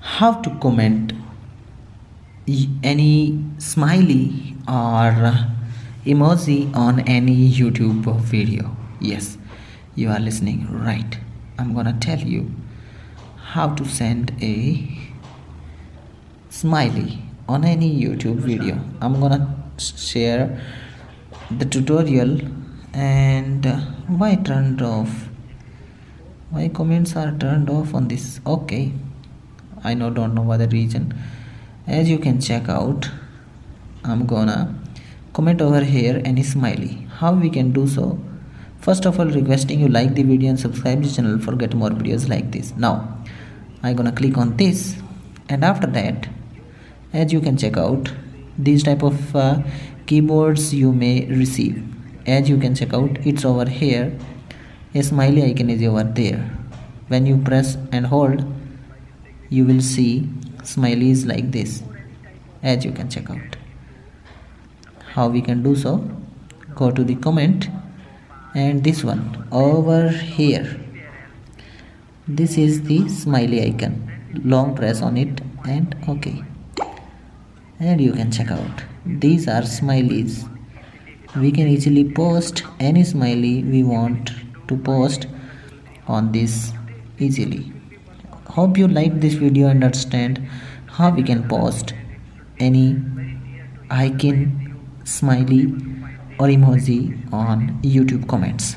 how to comment any smiley or emoji on any YouTube video. Yes, you are listening right. I'm gonna tell you how to send a smiley on any YouTube video. I'm gonna share the tutorial and why turned off, why comments are turned off on this. Okay, I don't know what the reason. As you can check out, I'm gonna comment over here any smiley. How we can do so? First of all, requesting you like the video and subscribe the channel for get more videos like this. Now I'm gonna click on this, and after that, as you can check out, these type of keyboards you may receive. As you can check out, it's over here. A smiley icon is over there. When you press and hold, you will see smileys like this. As you can check out, how we can do so, go to the comment, and this one over here, this is the smiley icon. Long press on it and okay, and you can check out, these are smileys. We can easily post any smiley we want to post on this easily. Hope you like this video and understand how we can post any icon, smiley or emoji on YouTube comments.